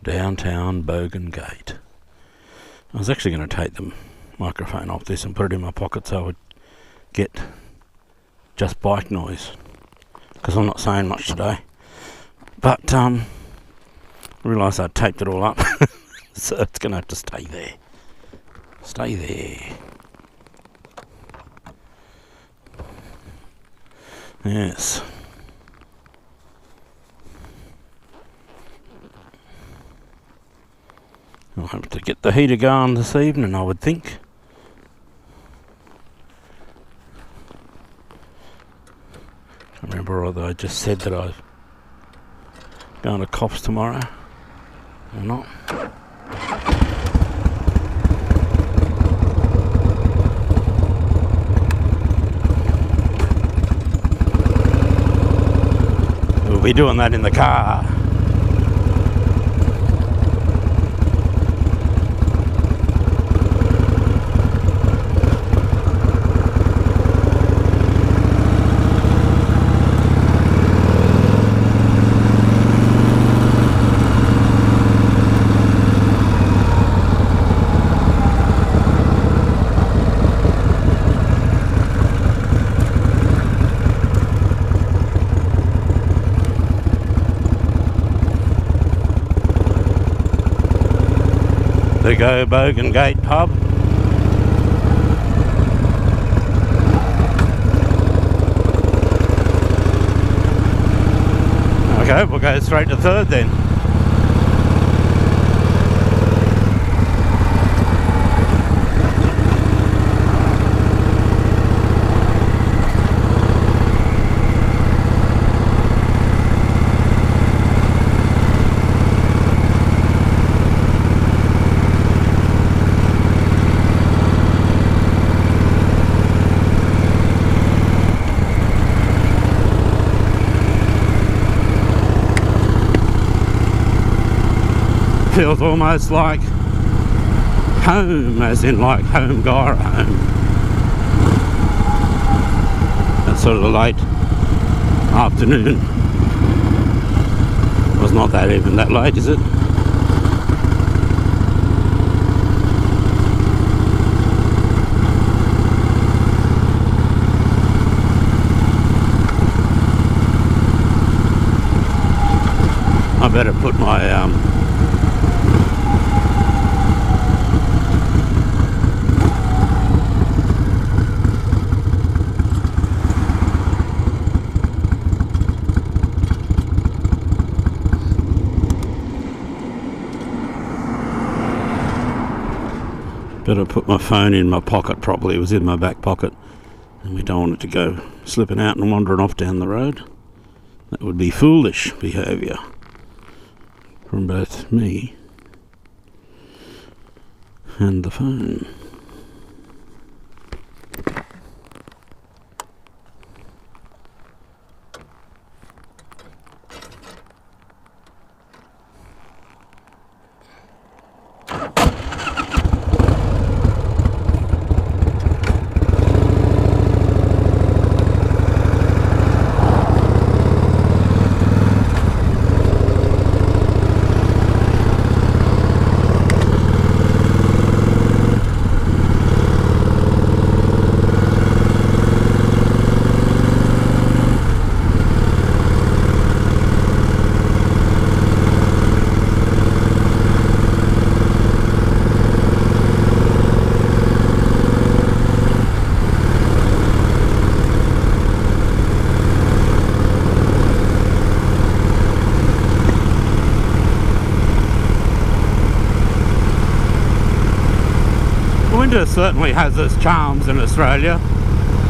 Downtown Bogan Gate. I was actually going to take the microphone off this and put it in my pocket so I would get just bike noise, because I'm not saying much today. But I realised I'd taped it all up, so it's going to have to stay there. Stay there. Yes. I'll have to get the heater going this evening, I would think. I remember whether I just said that I'm going to Cops tomorrow or not. We'll be doing that in the car. There go Bogan Gate pub. Okay, we'll go straight to Third then. Feels almost like home, as in like home Gyra home. That sort of late afternoon. Was not that even that late, is it? I better put my phone in my pocket properly. It was in my back pocket, and we don't want it to go slipping out and wandering off down the road. That would be foolish behaviour from both me and the phone. Winter certainly has its charms in Australia.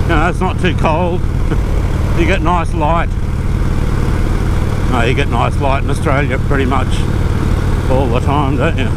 You know, it's not too cold. You get nice light. No, you get nice light in Australia pretty much all the time, don't you?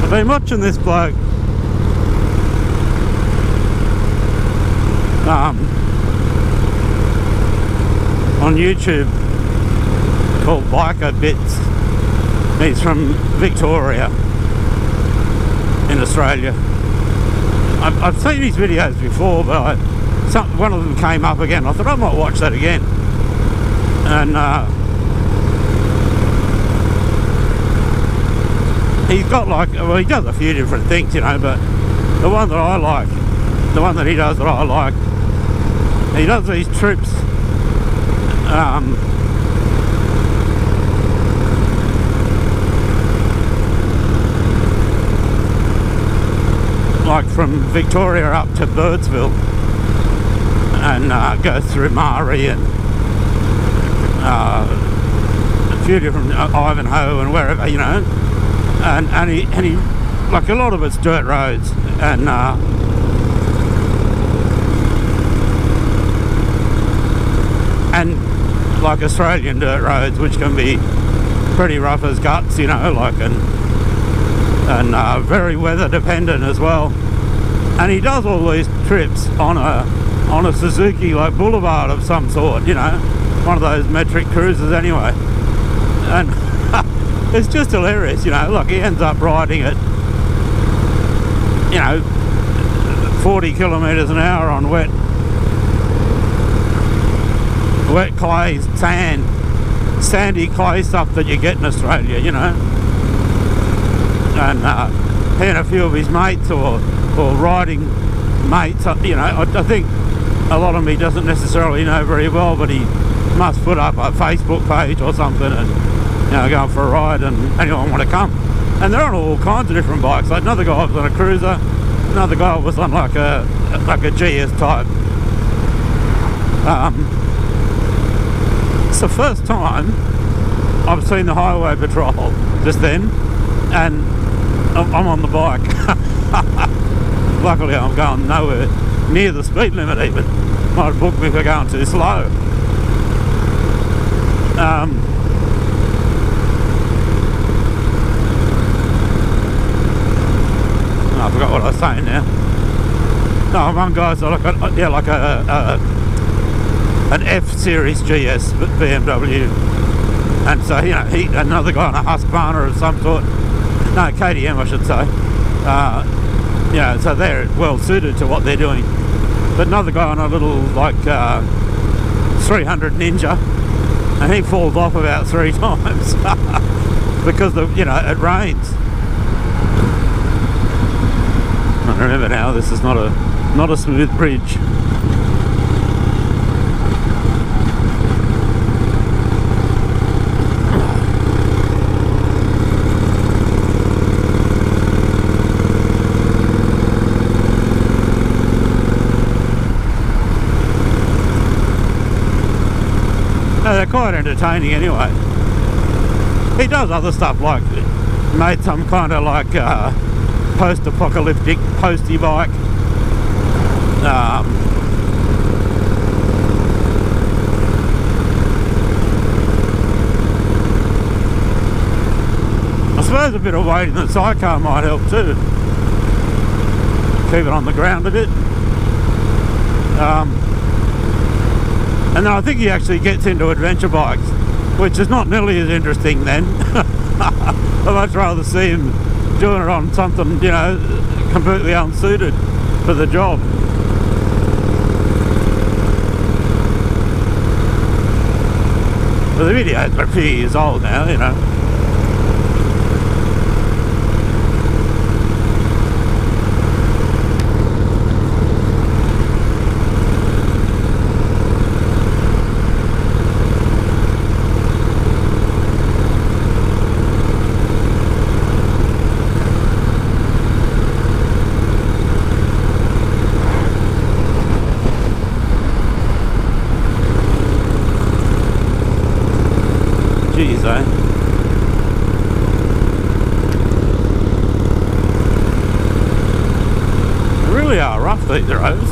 I've been watching this bloke on YouTube called Biker Bits. He's from Victoria in Australia. I've seen his videos before, but one of them came up again. I thought I might watch that again. And he's got like, well, he does a few different things, you know, but the one that I like, the one that he does that I like, he does these trips like from Victoria up to Birdsville, and goes through Mari and a few different Ivanhoe and wherever, you know, and he like a lot of it's dirt roads, and like Australian dirt roads, which can be pretty rough as guts, you know, like, and very weather dependent as well. And he does all these trips on a Suzuki like Boulevard of some sort, you know, one of those metric cruisers anyway, and it's just hilarious, you know. Like, he ends up riding at, you know, 40 kilometres an hour on wet clay, sandy clay stuff that you get in Australia, you know. And he and a few of his mates or riding mates, you know, I think a lot of them he doesn't necessarily know very well, but he must put up a Facebook page or something and, you know, go for a ride and anyone want to come. And they're on all kinds of different bikes. Like, another guy was on a cruiser, another guy was on like a GS type. It's the first time I've seen the highway patrol just then, and I'm on the bike. Luckily I'm going nowhere near the speed limit even. Might have booked me for going too slow. I forgot what I was saying now. No, one guy's like an F Series GS BMW, and so, you know, another guy on a Husqvarna of some sort. No, KTM I should say. You know, so they're well suited to what they're doing. But another guy on a little like 300 Ninja, and he falls off about 3 times because you know, it rains. I remember now, this is not a smooth bridge. They're quite entertaining anyway. He does other stuff, like made some kind of like post-apocalyptic postie bike. I suppose a bit of weight in the sidecar might help too. Keep it on the ground a bit. And then I think he actually gets into adventure bikes, which is not nearly as interesting then. I'd much rather see him doing it on something, you know, completely unsuited for the job. But the videos are a few years old now, you know. Jeez, eh? They really are rough, these roads.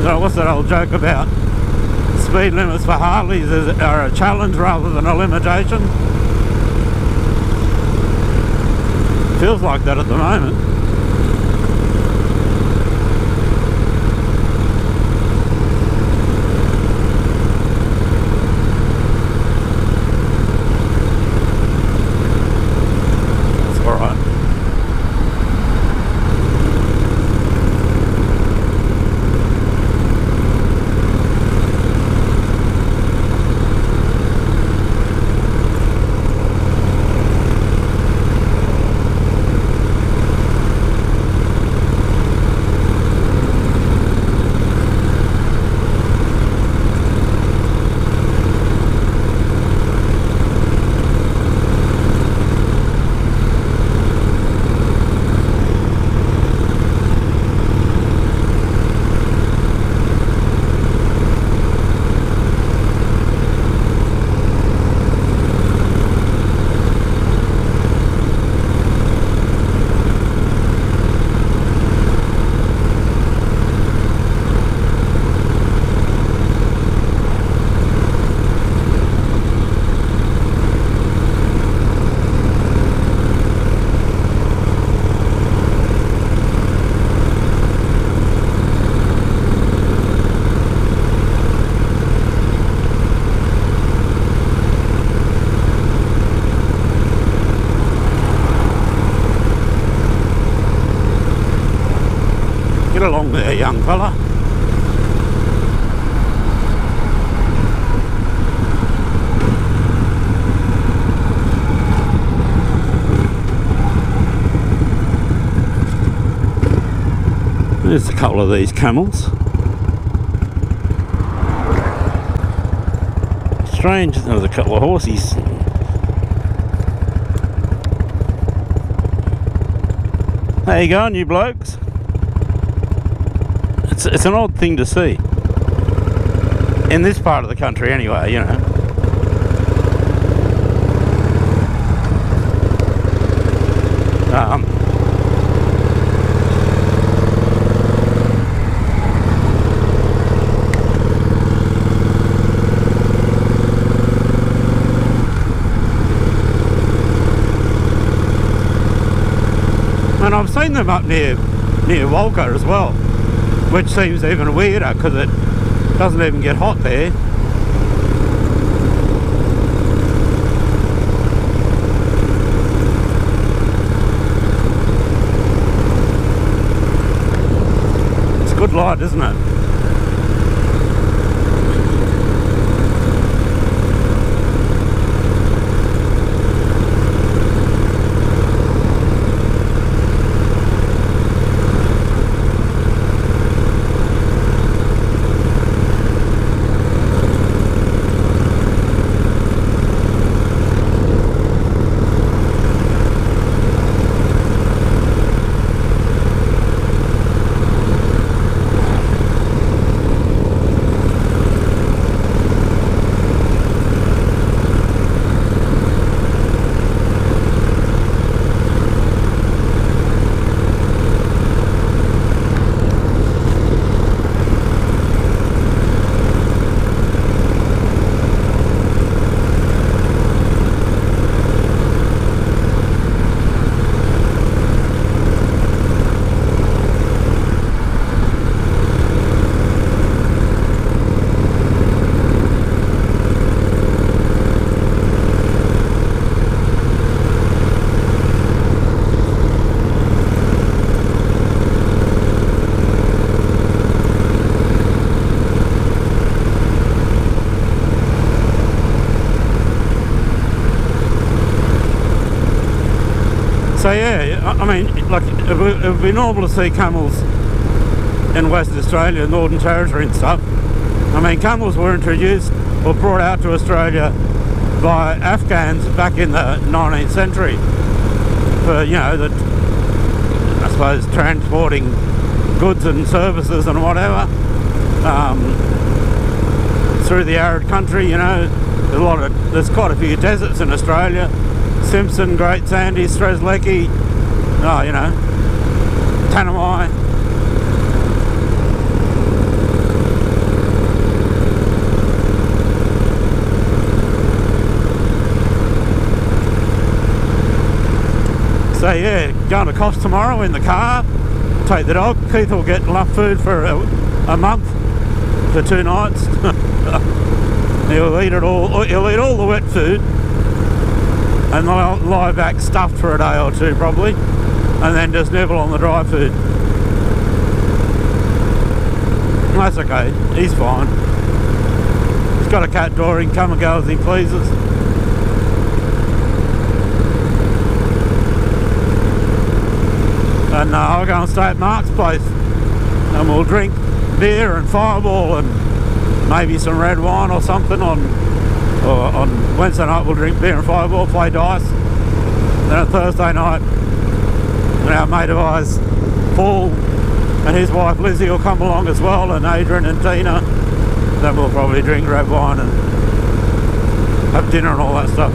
So what's that old joke about? Speed limits for Harleys are a challenge rather than a limitation. Feels like that at the moment. Get along there, young fella. There's a couple of these camels. Strange, there's a couple of horses. How you going, you blokes? It's an odd thing to see. In this part of the country anyway, you know. And I've seen them up near Walker as well, which seems even weirder because it doesn't even get hot there. It's a good light, isn't it? So yeah, I mean, like it would be normal to see camels in Western Australia, Northern Territory and stuff. I mean, camels were introduced or brought out to Australia by Afghans back in the 19th century for, you know, I suppose transporting goods and services and whatever through the arid country. You know, there's quite a few deserts in Australia. Simpson, Great Sandy, Strzelecki, you know, Tanami. So yeah, going to Coffs tomorrow in the car, take the dog. Keith will get enough food for a month, for 2 nights. He'll eat it all, he'll eat all the wet food, and they'll lie back stuffed for a day or two probably, and then just nibble on the dry food. That's okay, he's fine. He's got a cat door, he can come and go as he pleases. And I'll go and stay at Mark's place, and we'll drink beer and Fireball and maybe some red wine or something on Wednesday night. We'll drink beer and Fireball, play dice. Then on Thursday night, our mate of ours, Paul, and his wife Lizzie will come along as well, and Adrian and Tina. Then we'll probably drink red wine and have dinner and all that stuff,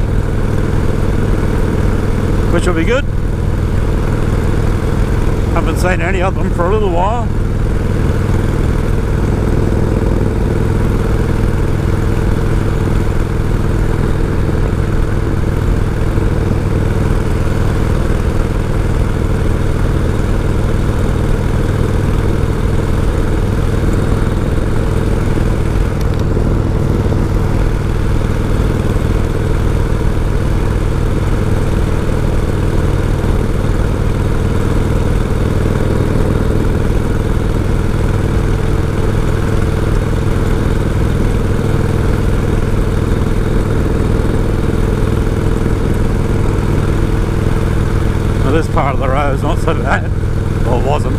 which will be good. Haven't seen any of them for a little while. part of the road's not so bad. Well, it wasn't.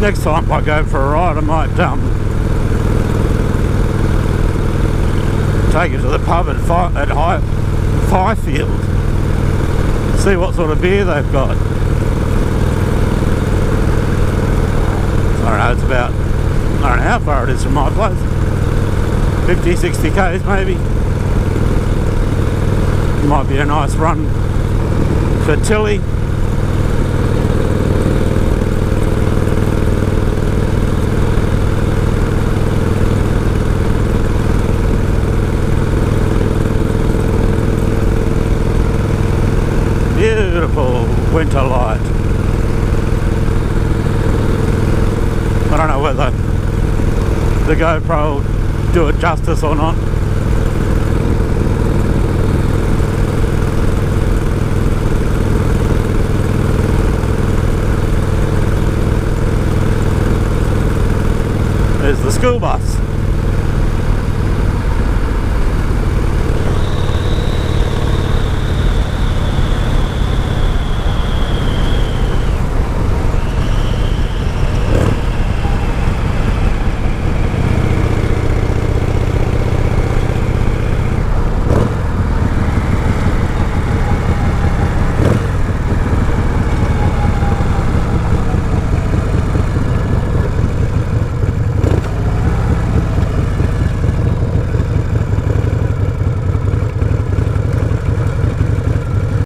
Next time I go for a ride, I might take it to the pub at Fifield. See what sort of beer they've got. I don't know, it's about, I don't know how far it is from my place. 50, 60 k's maybe. Might be a nice run for Tilly. Beautiful winter light. I don't know whether the GoPro will do it justice or not. There's the school bus.